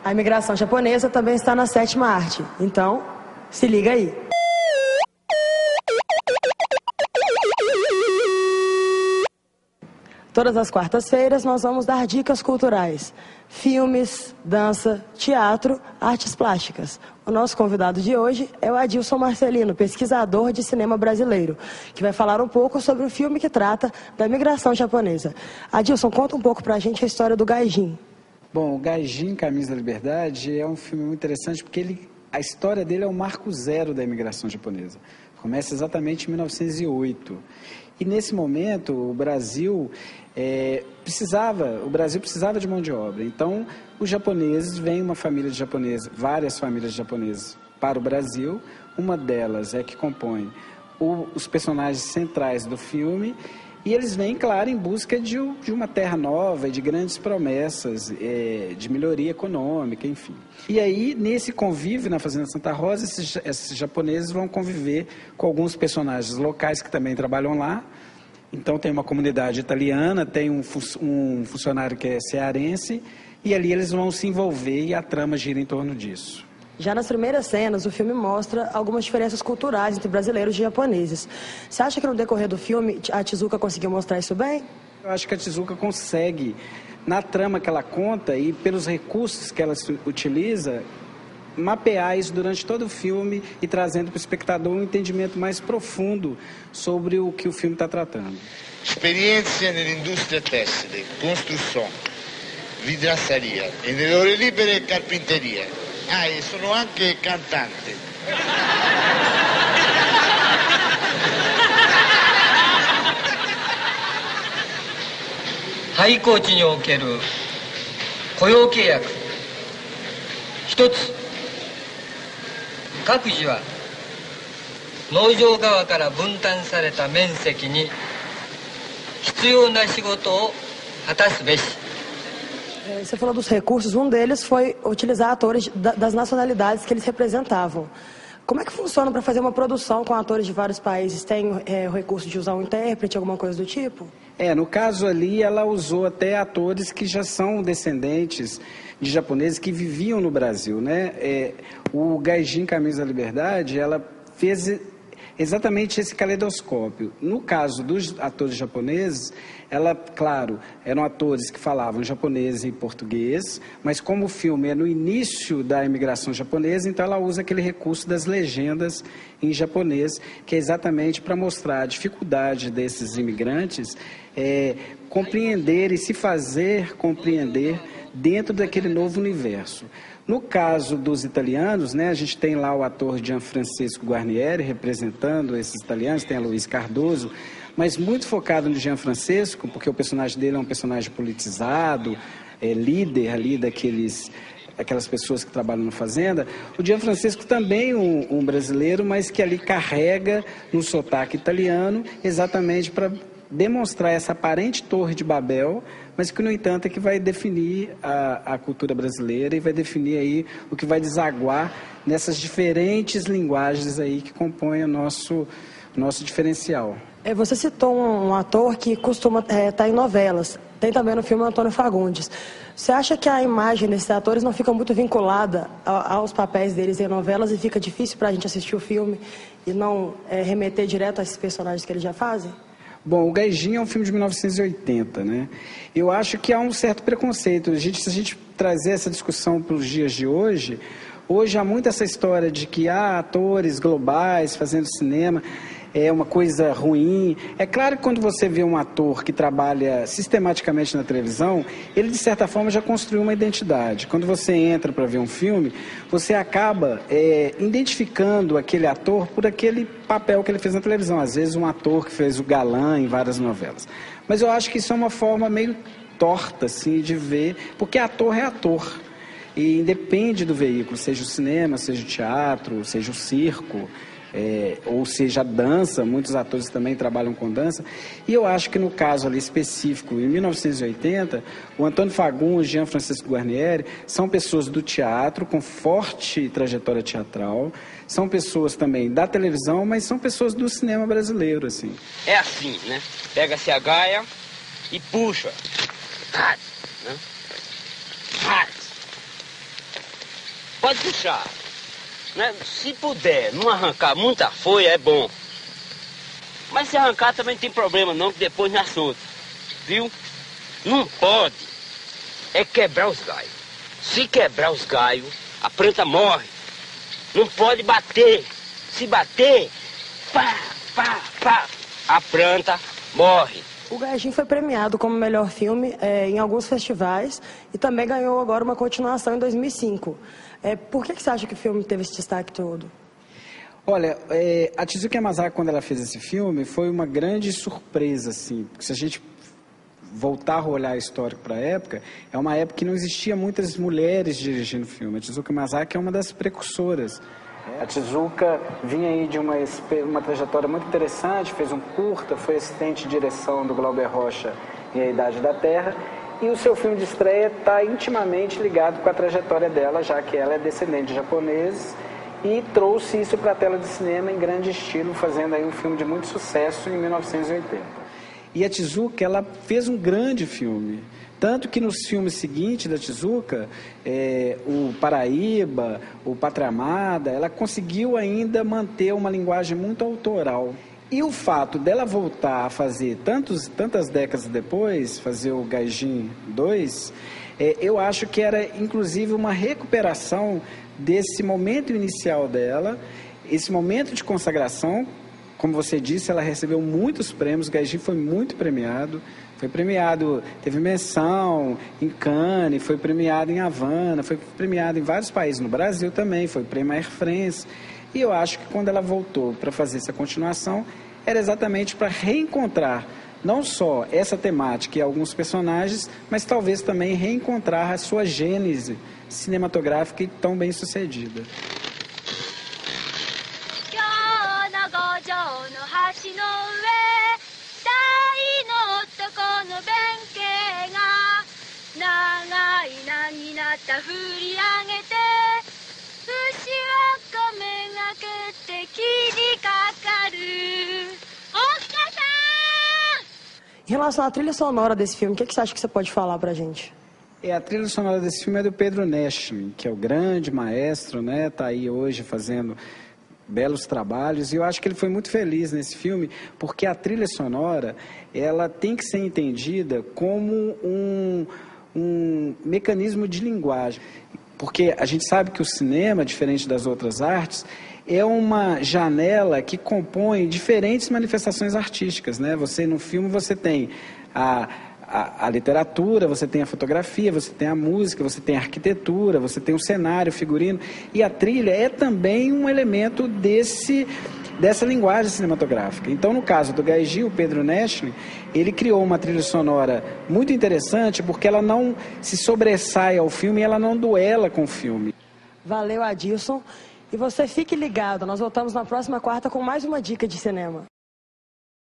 A imigração japonesa também está na sétima arte. Então, se liga aí. Todas as quartas-feiras nós vamos dar dicas culturais. Filmes, dança, teatro, artes plásticas. O nosso convidado de hoje é o Adilson Marcelino, pesquisador de cinema brasileiro, que vai falar um pouco sobre o filme que trata da imigração japonesa. Adilson, conta um pouco pra gente a história do Gaijin. Bom, o Gaijin, Caminhos da Liberdade, é um filme muito interessante porque a história dele é o marco zero da imigração japonesa. Começa exatamente em 1908. E nesse momento o Brasil precisava de mão de obra. Então os japoneses, vem uma família de japoneses, várias famílias japonesas para o Brasil. Uma delas é que compõe os personagens centrais do filme. E eles vêm, claro, em busca de uma terra nova e de grandes promessas, de melhoria econômica, enfim. E aí, nesse convívio na Fazenda Santa Rosa, esses japoneses vão conviver com alguns personagens locais que também trabalham lá. Então, tem uma comunidade italiana, tem um funcionário que é cearense, e ali eles vão se envolver e a trama gira em torno disso. Já nas primeiras cenas, o filme mostra algumas diferenças culturais entre brasileiros e japoneses. Você acha que no decorrer do filme a Tezuka conseguiu mostrar isso bem? Eu acho que a Tezuka consegue, na trama que ela conta e pelos recursos que ela utiliza, mapear isso durante todo o filme e trazendo para o espectador um entendimento mais profundo sobre o que o filme está tratando. Experiência nell'industria tessile, construção, vidraçaria, e nelle ore libere carpinteria. Ah, e sono anche cantante. 廃工地における雇用契約一つ、各自は農場側から分担された面積に必要な仕事を果たすべし。 Você falou dos recursos, um deles foi utilizar atores das nacionalidades que eles representavam. Como é que funciona para fazer uma produção com atores de vários países? Tem o recurso de usar um intérprete, alguma coisa do tipo? No caso ali, ela usou até atores que já são descendentes de japoneses que viviam no Brasil, né? O Gaijin Caminhos da Liberdade, ela fez exatamente esse caleidoscópio. No caso dos atores japoneses, ela, claro, eram atores que falavam japonês e português, mas como o filme é no início da imigração japonesa, então ela usa aquele recurso das legendas em japonês, que é exatamente para mostrar a dificuldade desses imigrantes compreender e se fazer compreender dentro daquele novo universo. No caso dos italianos, né, a gente tem lá o ator Gianfrancesco Guarnieri representando esses italianos, tem a Luiz Cardoso, mas muito focado no Gianfrancesco, porque o personagem dele é um personagem politizado, líder ali daquelas pessoas que trabalham na fazenda. O Gianfrancesco também um brasileiro, mas que ali carrega no sotaque italiano, exatamente para demonstrar essa aparente torre de Babel, mas que, no entanto, é que vai definir a cultura brasileira e vai definir aí o que vai desaguar nessas diferentes linguagens aí que compõem o nosso diferencial. Você citou um ator que costuma estar em novelas. Tem também no filme Antônio Fagundes. Você acha que a imagem desses atores não fica muito vinculada aos papéis deles em novelas e fica difícil para a gente assistir o filme e não remeter direto a esses personagens que eles já fazem? Bom, o Gaijin é um filme de 1980, né? Eu acho que há um certo preconceito. Se a gente trazer essa discussão para os dias de hoje há muito essa história de que há atores globais fazendo cinema, é uma coisa ruim. É claro que quando você vê um ator que trabalha sistematicamente na televisão, ele de certa forma já construiu uma identidade. Quando você entra para ver um filme, você acaba identificando aquele ator por aquele papel que ele fez na televisão. Às vezes um ator que fez o galã em várias novelas. Mas eu acho que isso é uma forma meio torta assim, de ver, porque ator é ator. E independe do veículo, seja o cinema, seja o teatro, seja o circo, ou seja a dança, muitos atores também trabalham com dança. E eu acho que no caso ali específico, em 1980, o Antônio Fagundes e Gianfrancesco Guarnieri são pessoas do teatro, com forte trajetória teatral, são pessoas também da televisão, mas são pessoas do cinema brasileiro, assim. É assim, né? Pega-se a gaia e puxa. Né? pode puxar. Né? Se puder não arrancar muita folha, é bom. Mas se arrancar também não tem problema não, que depois não assunto. Viu? Não pode é quebrar os galhos. Se quebrar os galhos, a planta morre. Não pode bater. Se bater, pá, pá, pá, a planta morre. O Gaijin foi premiado como melhor filme em alguns festivais e também ganhou agora uma continuação em 2005. Por que você acha que o filme teve esse destaque todo? Olha, a Tezuka Yamazaki, quando ela fez esse filme, foi uma grande surpresa, assim, porque se a gente voltar a olhar histórico para a época, é uma época que não existia muitas mulheres dirigindo filme. A Tezuka Yamazaki é uma das precursoras. A Tezuka vinha aí de uma trajetória muito interessante, fez um curta, foi assistente de direção do Glauber Rocha em A Idade da Terra, e o seu filme de estreia está intimamente ligado com a trajetória dela, já que ela é descendente de japoneses, e trouxe isso para a tela de cinema em grande estilo, fazendo aí um filme de muito sucesso em 1980. E a Tezuka, ela fez um grande filme. Tanto que nos filmes seguintes da Tezuka, o Paraíba, o Pátria Amada, ela conseguiu ainda manter uma linguagem muito autoral. E o fato dela voltar a fazer tantas décadas depois, fazer o Gaijin 2, eu acho que era inclusive uma recuperação desse momento inicial dela, esse momento de consagração. Como você disse, ela recebeu muitos prêmios, o Gaijin foi muito premiado. Foi premiado, teve menção em Cannes, foi premiado em Havana, foi premiado em vários países, no Brasil também, foi prêmio Air France. E eu acho que quando ela voltou para fazer essa continuação, era exatamente para reencontrar não só essa temática e alguns personagens, mas talvez também reencontrar a sua gênese cinematográfica e tão bem sucedida. Em relação à trilha sonora desse filme, o que você acha que você pode falar pra gente? A trilha sonora desse filme é do Pedro Neschmin, que é o grande maestro, né? Tá aí hoje fazendo belos trabalhos, e eu acho que ele foi muito feliz nesse filme, porque a trilha sonora, ela tem que ser entendida como um mecanismo de linguagem, porque a gente sabe que o cinema, diferente das outras artes, é uma janela que compõe diferentes manifestações artísticas, né? No filme você tem a literatura, você tem a fotografia, você tem a música, você tem a arquitetura, você tem o cenário, o figurino, e a trilha é também um elemento dessa linguagem cinematográfica. Então, no caso do Gaijin, o Pedro Neschmin, ele criou uma trilha sonora muito interessante, porque ela não se sobressai ao filme e ela não duela com o filme. Valeu, Adilson. E você fique ligado, nós voltamos na próxima quarta com mais uma dica de cinema.